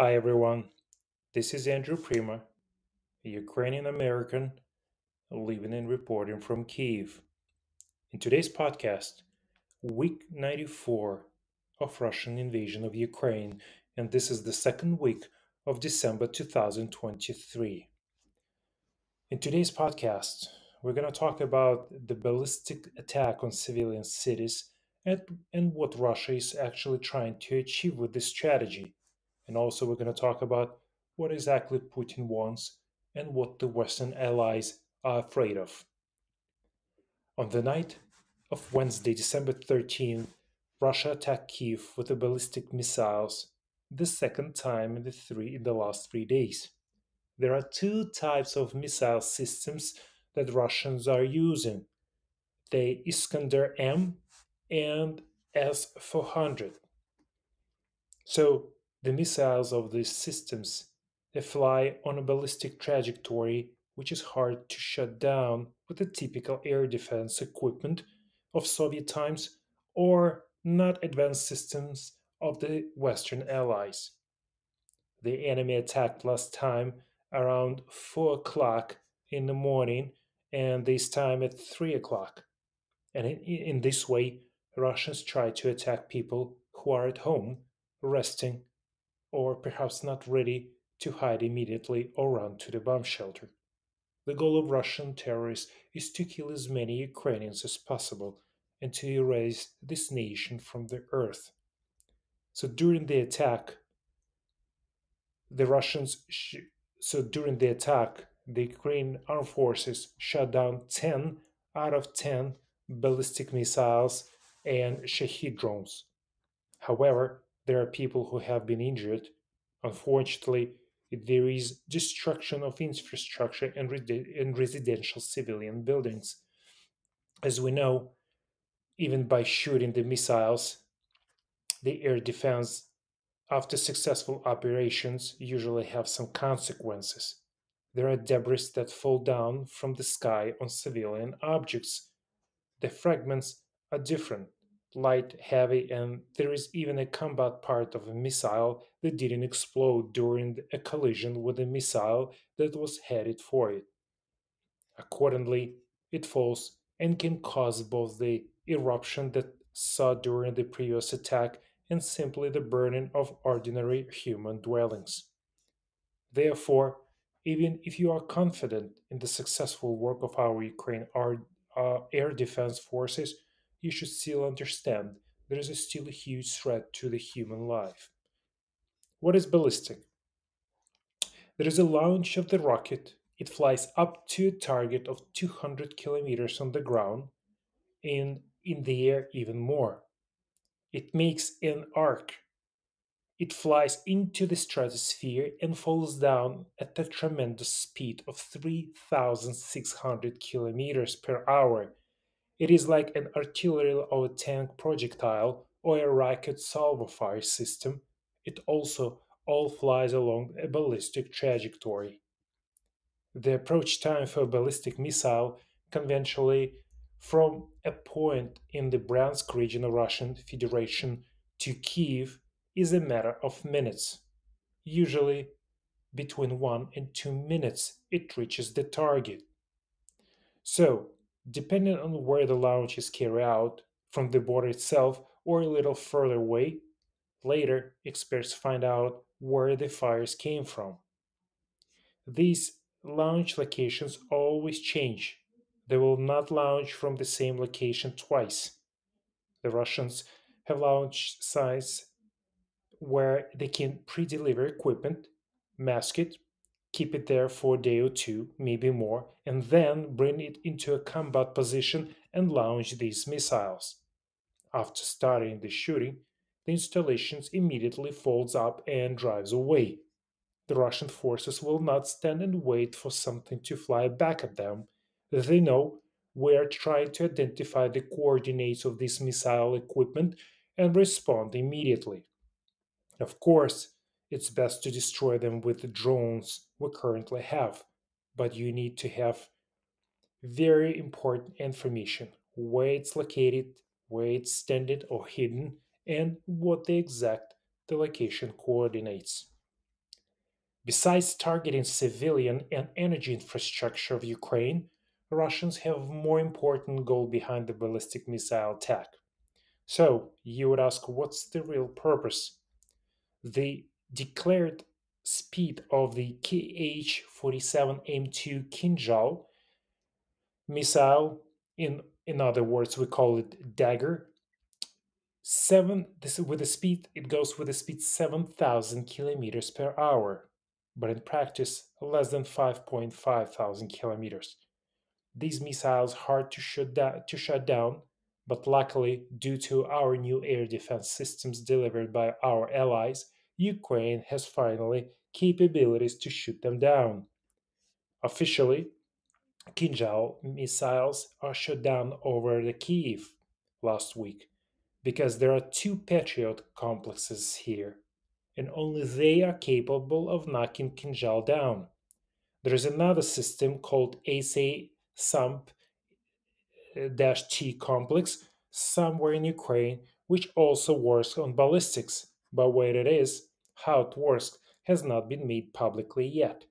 Hi everyone, this is Andrew Prima, a Ukrainian American living and reporting from Kyiv. In today's podcast, week 94 of Russian invasion of Ukraine, and this is the second week of December 2023. In today's podcast, we're going to talk about the ballistic attack on civilian cities and what Russia is actually trying to achieve with this strategy. And also, we're going to talk about what exactly Putin wants and what the Western allies are afraid of. On the night of Wednesday, December 13th, Russia attacked Kiev with the ballistic missiles, the second time in the last 3 days. There are two types of missile systems that Russians are using: the Iskander M and S-400. So the missiles of these systems, they fly on a ballistic trajectory which is hard to shut down with the typical air defense equipment of Soviet times or not advanced systems of the Western allies. The enemy attacked last time around 4 o'clock in the morning and this time at 3 o'clock. And in this way, Russians try to attack people who are at home, resting, or perhaps not ready to hide immediately or run to the bomb shelter. The goal of Russian terrorists is to kill as many Ukrainians as possible and to erase this nation from the earth. So during the attack, the Russians sh- during the attack, the Ukrainian armed forces shot down 10 out of 10 ballistic missiles and Shahid drones. However, there are people who have been injured. Unfortunately, there is destruction of infrastructure and residential civilian buildings. As we know, even by shooting the missiles, the air defense after successful operations usually have some consequences. There are debris that fall down from the sky on civilian objects. The fragments are different: light, heavy, and there is even a combat part of a missile that didn't explode during a collision with a missile that was headed for it. Accordingly, it falls and can cause both the eruption that saw during the previous attack and simply the burning of ordinary human dwellings. Therefore, even if you are confident in the successful work of our Ukraine air defense forces, you should still understand there is still a huge threat to the human life. What is ballistic? There is a launch of the rocket. It flies up to a target of 200 kilometers on the ground and in the air even more. It makes an arc. It flies into the stratosphere and falls down at a tremendous speed of 3,600 kilometers per hour. It is like an artillery or a tank projectile or a rocket salvo fire system. It also all flies along a ballistic trajectory. The approach time for a ballistic missile, conventionally from a point in the Bryansk region of Russian Federation to Kiev, is a matter of minutes. Usually between 1 and 2 minutes it reaches the target. So, depending on where the launch is carried out, from the border itself or a little further away, later experts find out where the fires came from. These launch locations always change. They will not launch from the same location twice. The Russians have launch sites where they can pre deliver equipment, mask it, keep it there for a day or two, maybe more, and then bring it into a combat position and launch these missiles. After starting the shooting, the installation immediately folds up and drives away. The Russian forces will not stand and wait for something to fly back at them. They know where to try to identify the coordinates of this missile equipment and respond immediately. Of course, it's best to destroy them with the drones we currently have, but you need to have very important information: where it's located, where it's standing or hidden, and what the exact the location coordinates. Besides targeting civilian and energy infrastructure of Ukraine, Russians have a more important goal behind the ballistic missile attack. So, you would ask, what's the real purpose? The declared speed of the Kh-47M2 Kinjal missile, in other words, we call it Dagger, this with a speed it goes with a speed 7,000 kilometers per hour, but in practice less than 5.5 thousand kilometers. These missiles hard to shut down, but luckily, due to our new air defense systems delivered by our allies, Ukraine has finally capabilities to shoot them down. Officially, Kinjal missiles are shot down over the Kiev last week because there are two Patriot complexes here, and only they are capable of knocking Kinjal down. There is another system called ASA SAMP T complex somewhere in Ukraine, which also works on ballistics. But where it is, how it works, has not been made publicly yet.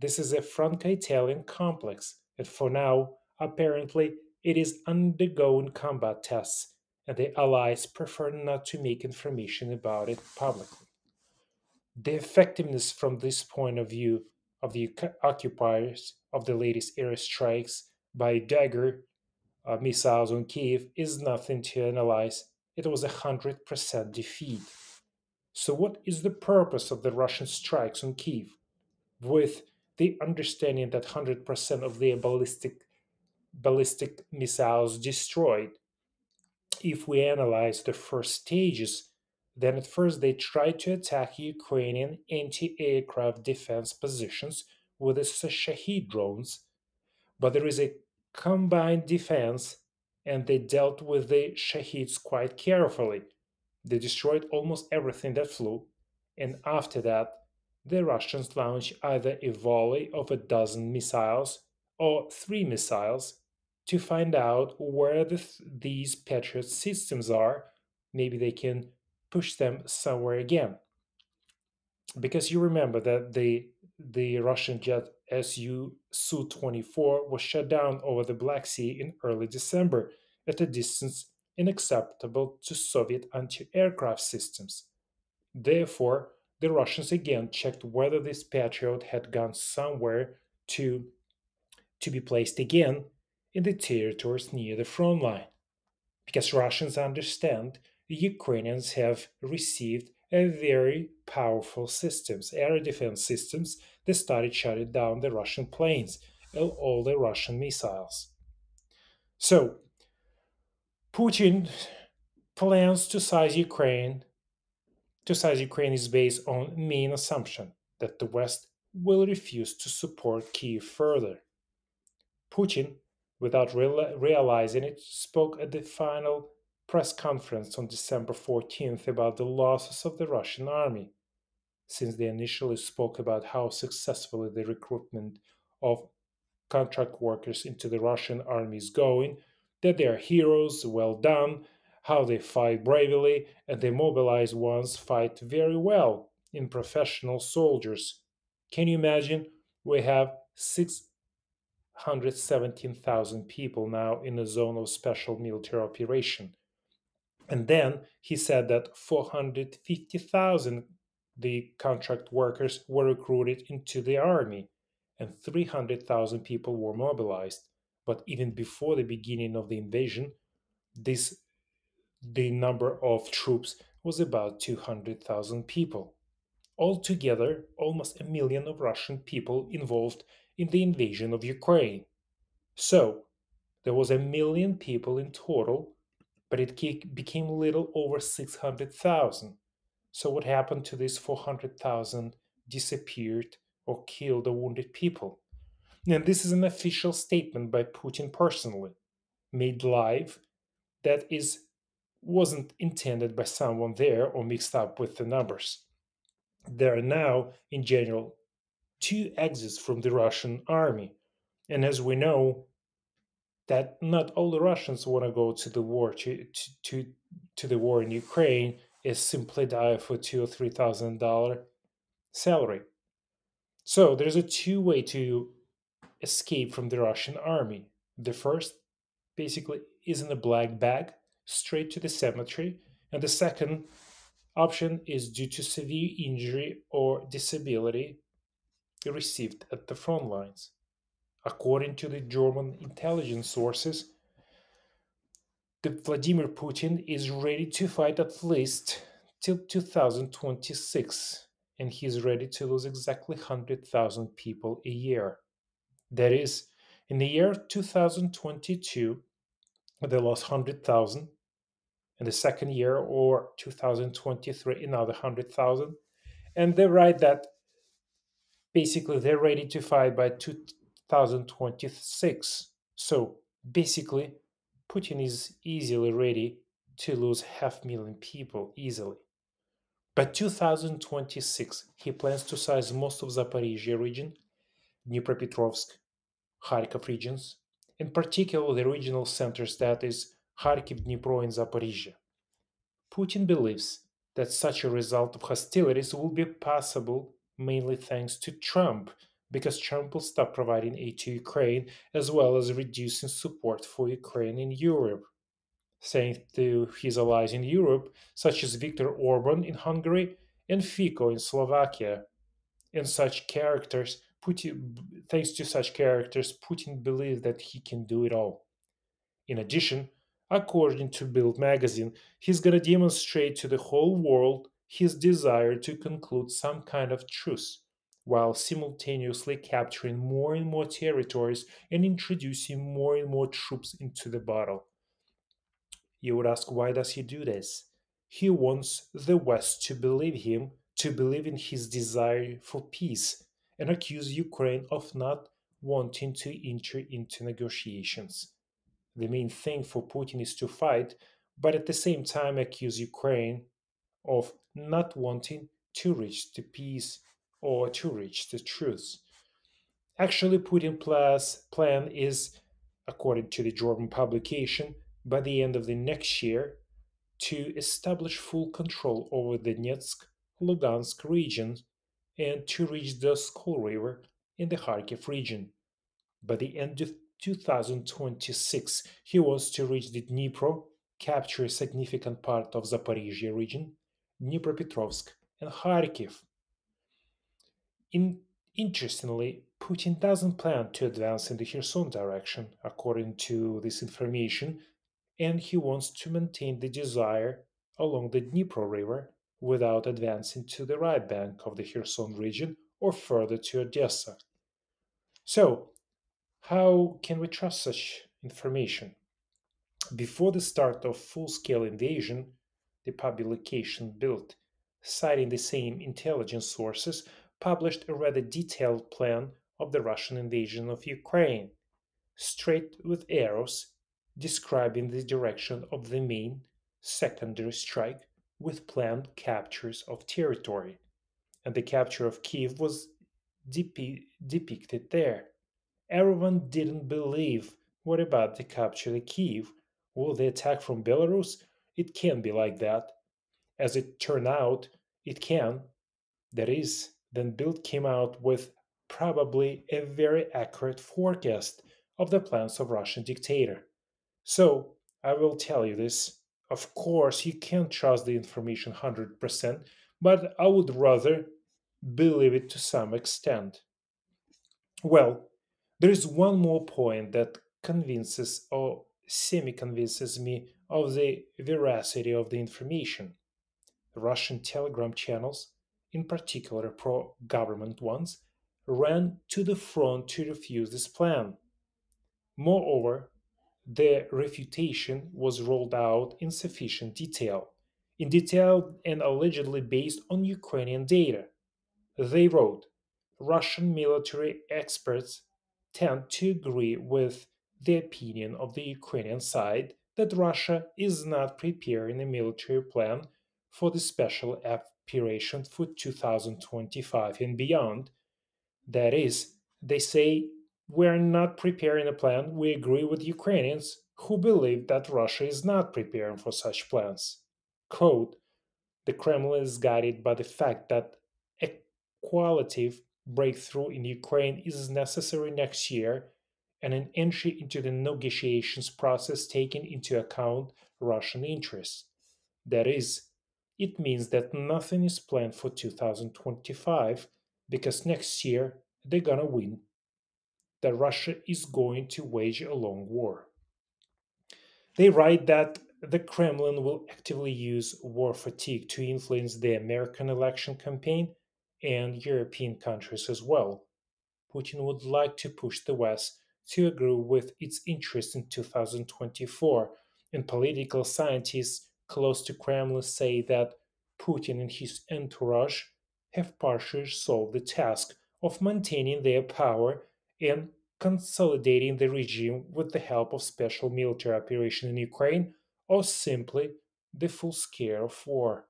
This is a Franco Italian complex, and for now, apparently, it is undergoing combat tests, and the Allies prefer not to make information about it publicly. The effectiveness from this point of view of the occupiers of the latest airstrikes by Dagger missiles on Kiev is nothing to analyze. It was 100% defeat. So, what is the purpose of the Russian strikes on Kiev? With the understanding that 100% of their ballistic missiles destroyed. If we analyze the first stages, then at first they tried to attack Ukrainian anti-aircraft defense positions with the Shahid drones, but there is a combined defense and they dealt with the Shahids quite carefully. They destroyed almost everything that flew, and after that, the Russians launched either a volley of a dozen missiles or three missiles to find out where these Patriot systems are. Maybe they can push them somewhere again. Because you remember that the Russian jet Su-24 was shut down over the Black Sea in early December at a distance unacceptable to Soviet anti-aircraft systems. Therefore, the Russians again checked whether this Patriot had gone somewhere to, to be placed again in the territories near the front line. Because Russians understand the Ukrainians have received a very powerful systems, air defense systems that started shutting down the Russian planes and all the Russian missiles. So, Putin plans to size Ukraine is based on main assumption that the West will refuse to support Kiev further. Putin, without realizing it, spoke at the final press conference on December 14th about the losses of the Russian army, since they initially spoke about how successfully the recruitment of contract workers into the Russian army is going, that they are heroes, well done, how they fight bravely, and the mobilized ones fight very well in professional soldiers. Can you imagine? We have 617,000 people now in a zone of special military operation. And then he said that 450,000 the contract workers were recruited into the army and 300,000 people were mobilized. But even before the beginning of the invasion, this the number of troops was about 200,000 people. Altogether, almost a million of Russian people involved in the invasion of Ukraine. So, there was a million people in total, but it became a little over 600,000. So, what happened to these 400,000 disappeared or killed or wounded people? And this is an official statement by Putin personally, made live, that is wasn't intended by someone there or mixed up with the numbers. There are now, in general, two exits from the Russian army. And as we know, that not all the Russians want to go to the war to the war in Ukraine is simply die for $2,000 or $3,000 salary. So there's a two-way to escape from the Russian army. The first basically is in a black bag, straight to the cemetery, and the second option is due to severe injury or disability received at the front lines. According to the German intelligence sources, the Vladimir Putin is ready to fight at least till 2026, and he's ready to lose exactly 100,000 people a year. That is, in the year 2022, they lost 100,000. In the second year, or 2023, another 100,000. And they write that basically they're ready to fight by 2026. So basically, Putin is easily ready to lose half million people easily. By 2026, he plans to seize most of Zaporizhia region, Dnipropetrovsk, Kharkov regions, in particular the regional centers that is Kharkiv, Dnipro, and Zaporizhia. Putin believes that such a result of hostilities will be possible mainly thanks to Trump, because Trump will stop providing aid to Ukraine as well as reducing support for Ukraine in Europe, saying to his allies in Europe, such as Viktor Orban in Hungary and Fico in Slovakia. And such characters, thanks to such characters, Putin believes that he can do it all. In addition, according to Bild magazine, he's going to demonstrate to the whole world his desire to conclude some kind of truce, while simultaneously capturing more and more territories and introducing more and more troops into the battle. You would ask, why does he do this? He wants the West to believe him, to believe in his desire for peace, and accuse Ukraine of not wanting to enter into negotiations. The main thing for Putin is to fight, but at the same time accuse Ukraine of not wanting to reach the peace or to reach the truth. Actually, Putin's plan is, according to the German publication, by the end of the next year, to establish full control over the Donetsk, Lugansk regions and to reach the Skol River in the Kharkiv region. By the end of 2026, he wants to reach the Dnipro, capture a significant part of Zaporizhia region, Dnipropetrovsk, and Kharkiv. In, Interestingly, Putin doesn't plan to advance in the Kherson direction, according to this information, and he wants to maintain the desire along the Dnipro River without advancing to the right bank of the Kherson region or further to Odessa. So, how can we trust such information? Before the start of full-scale invasion, the publication Bild, citing the same intelligence sources, published a rather detailed plan of the Russian invasion of Ukraine, straight with arrows describing the direction of the main secondary strike with planned captures of territory. And the capture of Kiev was depicted there. Everyone didn't believe. What about the capture of Kiev? Will the attack from Belarus? It can be like that. As it turned out, it can. That is, then Bild came out with probably a very accurate forecast of the plans of Russian dictator. So, I will tell you this. Of course, you can't trust the information 100%, but I would rather believe it to some extent. Well, there is one more point that convinces or semi convinces me of the veracity of the information. Russian telegram channels, in particular pro government ones, ran to the front to refuse this plan. Moreover, the refutation was rolled out in sufficient detail, in detail and allegedly based on Ukrainian data. They wrote, Russian military experts tend to agree with the opinion of the Ukrainian side that Russia is not preparing a military plan for the special operation for 2025 and beyond. That is, they say, we're not preparing a plan. We agree with Ukrainians who believe that Russia is not preparing for such plans. Quote, the Kremlin is guided by the fact that a qualitative breakthrough in Ukraine is necessary next year and an entry into the negotiations process taking into account Russian interests. That is, it means that nothing is planned for 2025 because next year they're gonna win, that Russia is going to wage a long war. They write that the Kremlin will actively use war fatigue to influence the American election campaign and European countries as well. Putin would like to push the West to agree with its interests in 2024, and political scientists close to Kremlin say that Putin and his entourage have partially solved the task of maintaining their power and consolidating the regime with the help of special military operation in Ukraine or simply the full scale of war.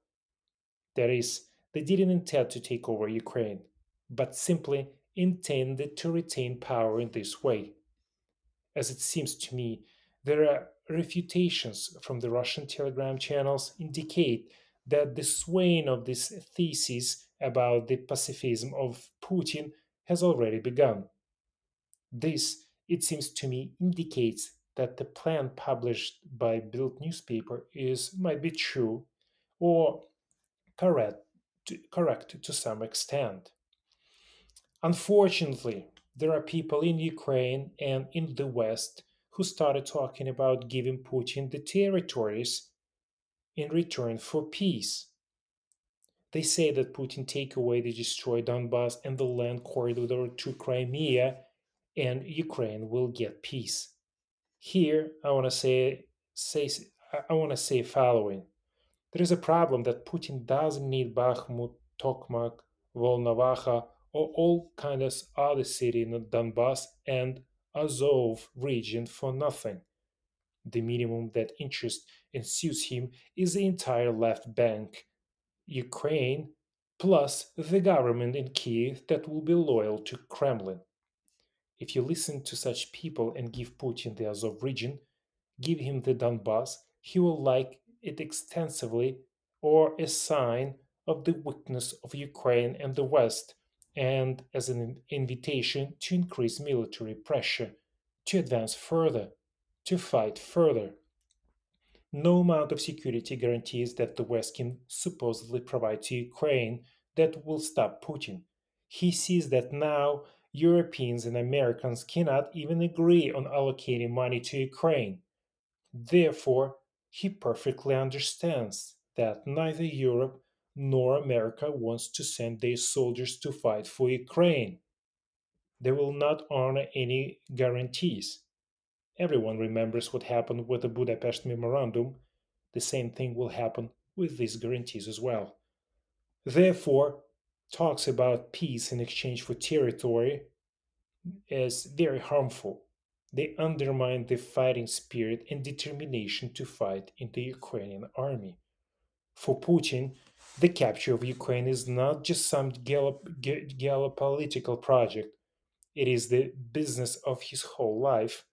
That is, they didn't intend to take over Ukraine, but simply intended to retain power in this way. As it seems to me, there are refutations from the Russian telegram channels indicate that the swaying of this thesis about the pacifism of Putin has already begun. This, it seems to me, indicates that the plan published by Bild newspaper is might be true or correct correct to some extent. Unfortunately, there are people in Ukraine and in the West who started talking about giving Putin the territories in return for peace. They say that Putin take away the destroyed Donbass and the land corridor to Crimea and Ukraine will get peace. Here, say I want to say following. There is a problem that Putin doesn't need Bakhmut, Tokmak, Volnovakha, or all kinds of other cities in the Donbass and Azov region for nothing. The minimum that interests and suits him is the entire left bank, Ukraine, plus the government in Kiev that will be loyal to Kremlin. If you listen to such people and give Putin the Azov region, give him the Donbass, he will like it extensively or a sign of the weakness of Ukraine and the West, and as an invitation to increase military pressure, to advance further, to fight further. No amount of security guarantees that the West can supposedly provide to Ukraine that will stop Putin. He sees that now Europeans and Americans cannot even agree on allocating money to Ukraine. Therefore, he perfectly understands that neither Europe nor America wants to send their soldiers to fight for Ukraine. They will not honor any guarantees. Everyone remembers what happened with the Budapest Memorandum. The same thing will happen with these guarantees as well. Therefore, talks about peace in exchange for territory is very harmful. They undermine the fighting spirit and determination to fight in the Ukrainian army. For Putin, the capture of Ukraine is not just some geopolitical project, it is the business of his whole life,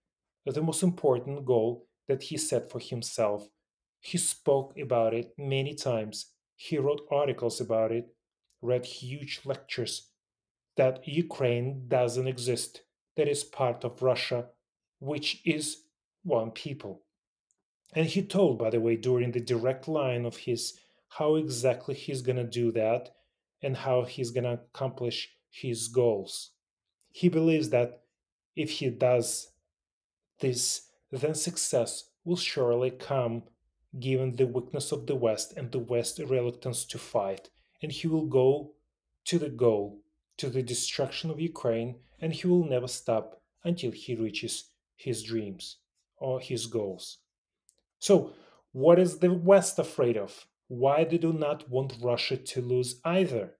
the most important goal that he set for himself. He spoke about it many times, he wrote articles about it, read huge lectures that Ukraine doesn't exist, that is part of Russia, which is one people. And he told, by the way, during the direct line of his how exactly he's going to do that and how he's going to accomplish his goals. He believes that if he does this, then success will surely come given the weakness of the West and the West's reluctance to fight, and he will go to the goal, to the destruction of Ukraine, and he will never stop until he reaches his dreams or his goals. So, what is the West afraid of? Why they do not want Russia to lose either?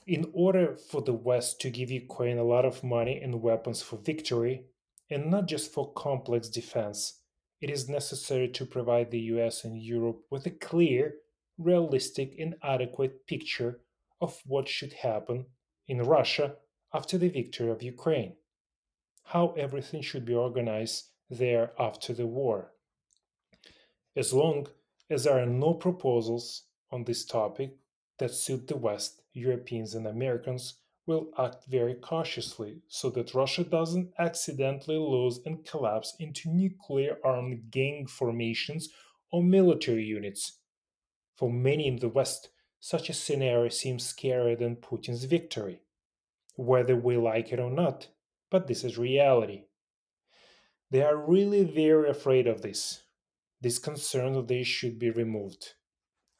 In order for the West to give Ukraine a lot of money and weapons for victory, and not just for complex defense, it is necessary to provide the US and Europe with a clear, realistic, and adequate picture of what should happen in Russia after the victory of Ukraine, how everything should be organized there after the war. As long as there are no proposals on this topic, that suit the West, Europeans, and Americans will act very cautiously so that Russia doesn't accidentally lose and collapse into nuclear armed gang formations or military units. For many in the West, such a scenario seems scarier than Putin's victory, whether we like it or not, but this is reality. They are really very afraid of this. These concerns of theirs should be removed.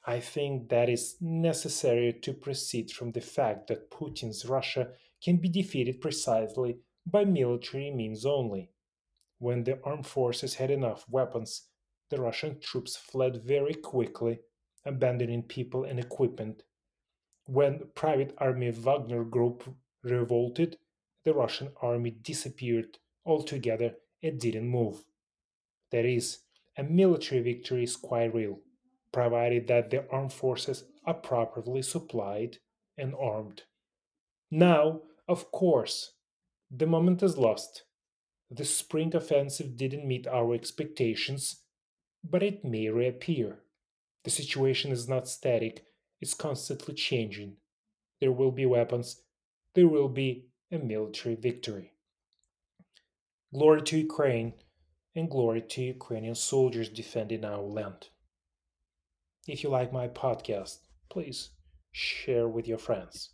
I think that is necessary to proceed from the fact that Putin's Russia can be defeated precisely by military means only. When the armed forces had enough weapons, the Russian troops fled very quickly, abandoning people and equipment. When Private Army Wagner Group revolted, the Russian army disappeared altogether and didn't move. That is, a military victory is quite real, provided that the armed forces are properly supplied and armed. Now, of course, the moment is lost. The spring offensive didn't meet our expectations, but it may reappear. The situation is not static, it's constantly changing. There will be weapons, there will be a military victory. Glory to Ukraine, and glory to Ukrainian soldiers defending our land. If you like my podcast, please share with your friends.